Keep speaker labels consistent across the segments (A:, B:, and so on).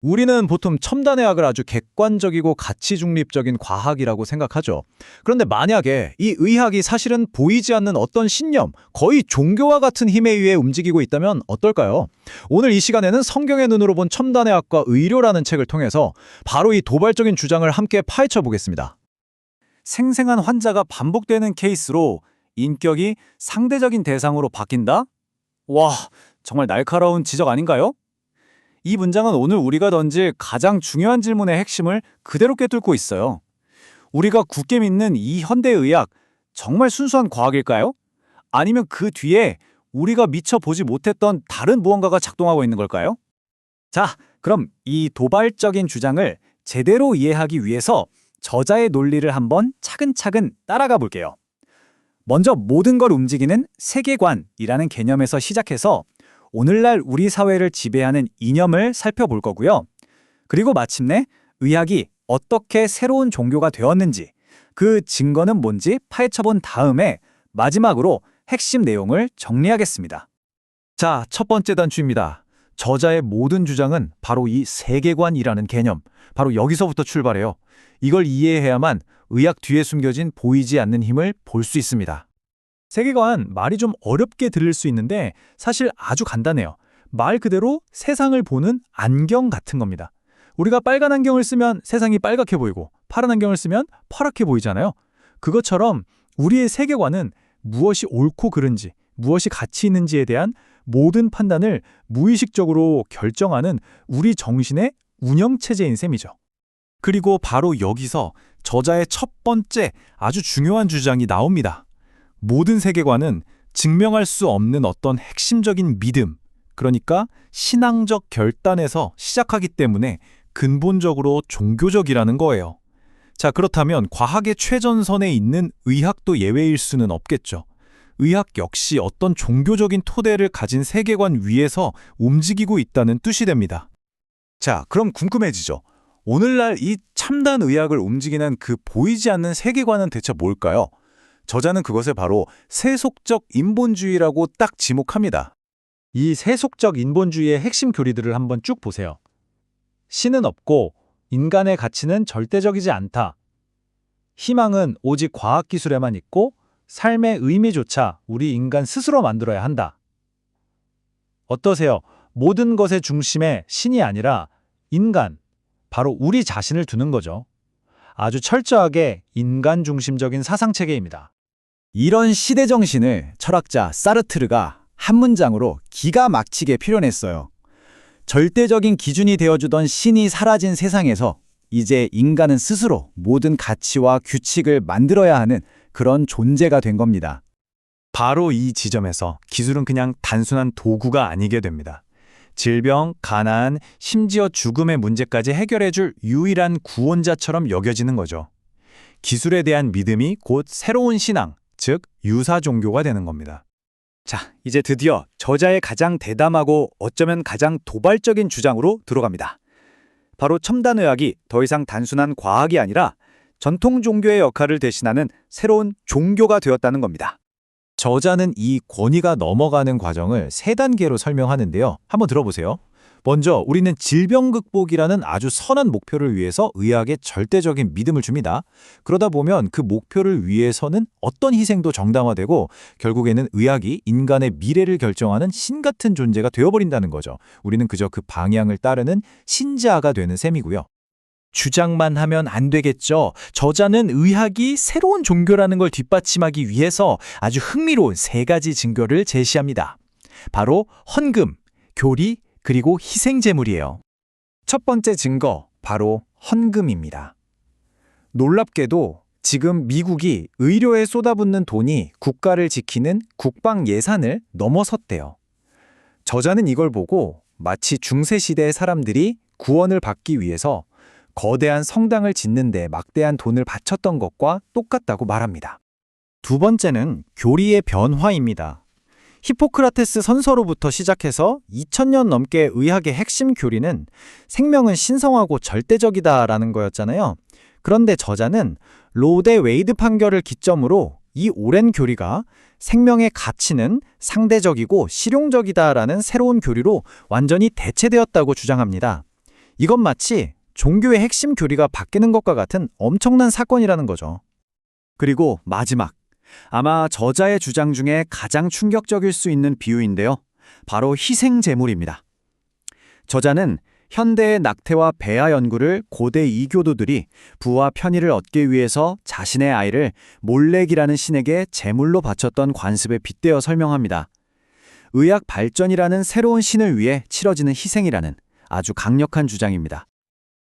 A: 우리는 보통 첨단의학을 아주 객관적이고 가치 중립적인 과학이라고 생각하죠. 그런데 만약에 이 의학이 사실은 보이지 않는 어떤 신념, 거의 종교와 같은 힘에 의해 움직이고 있다면 어떨까요? 오늘 이 시간에는 성경의 눈으로 본 첨단의학과 의료라는 책을 통해서 바로 이 도발적인 주장을 함께 파헤쳐 보겠습니다.
B: 생생한 환자가 반복되는 케이스로 인격이 상대적인 대상으로 바뀐다? 와, 정말 날카로운 지적 아닌가요? 이 문장은 오늘 우리가 던질 가장 중요한 질문의 핵심을 그대로 꿰뚫고 있어요. 우리가 굳게 믿는 이 현대의학, 정말 순수한 과학일까요? 아니면 그 뒤에 우리가 미처 보지 못했던 다른 무언가가 작동하고 있는 걸까요? 자, 그럼 이 도발적인 주장을 제대로 이해하기 위해서 저자의 논리를 한번 차근차근 따라가 볼게요. 먼저 모든 걸 움직이는 세계관이라는 개념에서 시작해서 오늘날 우리 사회를 지배하는 이념을 살펴볼 거고요. 그리고 마침내 의학이 어떻게 새로운 종교가 되었는지, 그 증거는 뭔지 파헤쳐본 다음에 마지막으로 핵심 내용을 정리하겠습니다.
A: 자, 첫 번째 단추입니다. 저자의 모든 주장은 바로 이 세계관이라는 개념, 바로 여기서부터 출발해요. 이걸 이해해야만 의학 뒤에 숨겨진 보이지 않는 힘을 볼 수 있습니다. 세계관, 말이 좀 어렵게 들릴 수 있는데 사실 아주 간단해요. 말 그대로 세상을 보는 안경 같은 겁니다. 우리가 빨간 안경을 쓰면 세상이 빨갛게 보이고 파란 안경을 쓰면 파랗게 보이잖아요. 그것처럼 우리의 세계관은 무엇이 옳고 그른지, 무엇이 가치 있는지에 대한 모든 판단을 무의식적으로 결정하는 우리 정신의 운영체제인 셈이죠. 그리고 바로 여기서 저자의 첫 번째 아주 중요한 주장이 나옵니다. 모든 세계관은 증명할 수 없는 어떤 핵심적인 믿음, 그러니까 신앙적 결단에서 시작하기 때문에 근본적으로 종교적이라는 거예요. 자, 그렇다면 과학의 최전선에 있는 의학도 예외일 수는 없겠죠. 의학 역시 어떤 종교적인 토대를 가진 세계관 위에서 움직이고 있다는 뜻이 됩니다. 자, 그럼 궁금해지죠. 오늘날 이 첨단 의학을 움직이는 그 보이지 않는 세계관은 대체 뭘까요? 저자는 그것을 바로 세속적 인본주의라고 딱 지목합니다. 이 세속적 인본주의의 핵심 교리들을 한번 쭉 보세요. 신은 없고 인간의 가치는 절대적이지 않다. 희망은 오직 과학기술에만 있고 삶의 의미조차 우리 인간 스스로 만들어야 한다. 어떠세요? 모든 것의 중심에 신이 아니라 인간, 바로 우리 자신을 두는 거죠. 아주 철저하게 인간 중심적인 사상체계입니다.
B: 이런 시대 정신을 철학자 사르트르가 한 문장으로 기가 막히게 표현했어요. 절대적인 기준이 되어주던 신이 사라진 세상에서 이제 인간은 스스로 모든 가치와 규칙을 만들어야 하는 그런 존재가 된 겁니다.
A: 바로 이 지점에서 기술은 그냥 단순한 도구가 아니게 됩니다. 질병, 가난, 심지어 죽음의 문제까지 해결해줄 유일한 구원자처럼 여겨지는 거죠. 기술에 대한 믿음이 곧 새로운 신앙, 즉 유사 종교가 되는 겁니다.
B: 자, 이제 드디어 저자의 가장 대담하고 어쩌면 가장 도발적인 주장으로 들어갑니다. 바로 첨단의학이 더 이상 단순한 과학이 아니라 전통 종교의 역할을 대신하는 새로운 종교가 되었다는 겁니다.
A: 저자는 이 권위가 넘어가는 과정을 세 단계로 설명하는데요. 한번 들어보세요. 먼저 우리는 질병 극복이라는 아주 선한 목표를 위해서 의학에 절대적인 믿음을 줍니다. 그러다 보면 그 목표를 위해서는 어떤 희생도 정당화되고 결국에는 의학이 인간의 미래를 결정하는 신 같은 존재가 되어버린다는 거죠. 우리는 그저 그 방향을 따르는 신자가 되는 셈이고요. 주장만 하면 안 되겠죠. 저자는 의학이 새로운 종교라는 걸 뒷받침하기 위해서 아주 흥미로운 세 가지 증거를 제시합니다. 바로 헌금, 교리, 그리고 희생제물이에요. 첫 번째 증거, 바로 헌금입니다. 놀랍게도 지금 미국이 의료에 쏟아붓는 돈이 국가를 지키는 국방 예산을 넘어섰대요. 저자는 이걸 보고 마치 중세시대의 사람들이 구원을 받기 위해서 거대한 성당을 짓는 데 막대한 돈을 바쳤던 것과 똑같다고 말합니다. 두 번째는 교리의 변화입니다. 히포크라테스 선서로부터 시작해서 2000년 넘게 의학의 핵심 교리는 생명은 신성하고 절대적이다라는 거였잖아요. 그런데 저자는 로 대 웨이드 판결을 기점으로 이 오랜 교리가 생명의 가치는 상대적이고 실용적이다라는 새로운 교리로 완전히 대체되었다고 주장합니다. 이건 마치 종교의 핵심 교리가 바뀌는 것과 같은 엄청난 사건이라는 거죠. 그리고 마지막, 아마 저자의 주장 중에 가장 충격적일 수 있는 비유인데요. 바로 희생 제물입니다. 저자는 현대의 낙태와 배아 연구를 고대 이교도들이 부와 편의를 얻기 위해서 자신의 아이를 몰렉이라는 신에게 제물로 바쳤던 관습에 빗대어 설명합니다. 의학 발전이라는 새로운 신을 위해 치러지는 희생이라는 아주 강력한 주장입니다.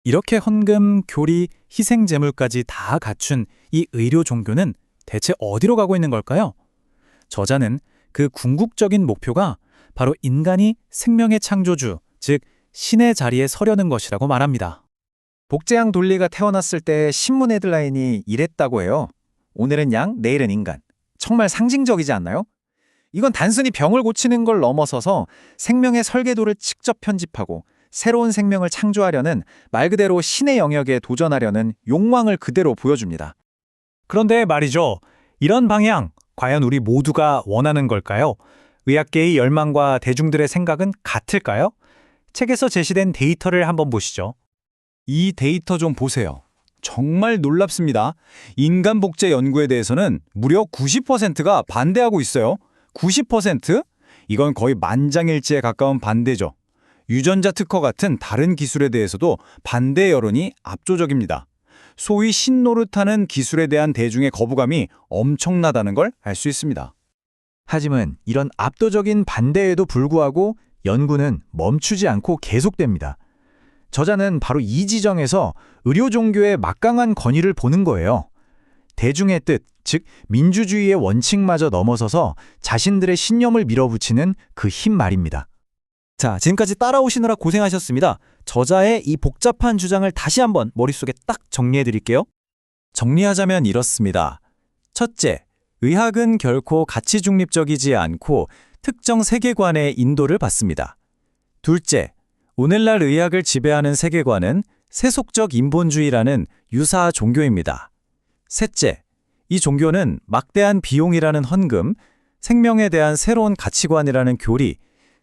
B: 이렇게 헌금, 교리, 희생 제물까지 다 갖춘 이 의료 종교는 대체 어디로 가고 있는 걸까요? 저자는 그 궁극적인 목표가 바로 인간이 생명의 창조주, 즉 신의 자리에 서려는 것이라고 말합니다.
A: 복제양 돌리가 태어났을 때 신문 헤드라인이 이랬다고 해요. 오늘은 양, 내일은 인간. 정말 상징적이지 않나요? 이건 단순히 병을 고치는 걸 넘어서서 생명의 설계도를 직접 편집하고 새로운 생명을 창조하려는 말 그대로 신의 영역에 도전하려는 욕망을 그대로 보여줍니다.
B: 그런데 말이죠. 이런 방향, 과연 우리 모두가 원하는 걸까요? 의학계의 열망과 대중들의 생각은 같을까요? 책에서 제시된 데이터를 한번 보시죠.
A: 이 데이터 좀 보세요. 정말 놀랍습니다. 인간 복제 연구에 대해서는 무려 90%가 반대하고 있어요. 90%? 이건 거의 만장일치에 가까운 반대죠. 유전자 특허 같은 다른 기술에 대해서도 반대 여론이 압도적입니다. 소위 신노릇하는 기술에 대한 대중의 거부감이 엄청나다는 걸 알 수 있습니다. 하지만 이런 압도적인 반대에도 불구하고 연구는 멈추지 않고 계속됩니다. 저자는 바로 이 지점에서 의료 종교의 막강한 권위를 보는 거예요. 대중의 뜻, 즉 민주주의의 원칙마저 넘어서서 자신들의 신념을 밀어붙이는 그 힘 말입니다. 자, 지금까지 따라오시느라 고생하셨습니다. 저자의 이 복잡한 주장을 다시 한번 머릿속에 딱 정리해 드릴게요. 정리하자면 이렇습니다. 첫째, 의학은 결코 가치 중립적이지 않고 특정 세계관의 인도를 받습니다. 둘째, 오늘날 의학을 지배하는 세계관은 세속적 인본주의라는 유사 종교입니다. 셋째, 이 종교는 막대한 비용이라는 헌금, 생명에 대한 새로운 가치관이라는 교리,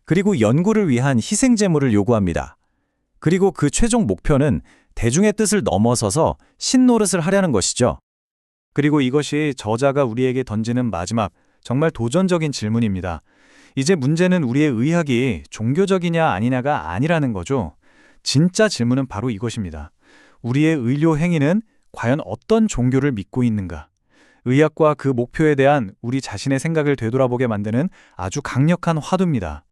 A: 그리고 연구를 위한 희생 제물을 요구합니다. 그리고 그 최종 목표는 대중의 뜻을 넘어서서 신노릇을 하려는 것이죠. 그리고 이것이 저자가 우리에게 던지는 마지막, 정말 도전적인 질문입니다. 이제 문제는 우리의 의학이 종교적이냐 아니냐가 아니라는 거죠. 진짜 질문은 바로 이것입니다. 우리의 의료 행위는 과연 어떤 종교를 믿고 있는가? 의학과 그 목표에 대한 우리 자신의 생각을 되돌아보게 만드는 아주 강력한 화두입니다.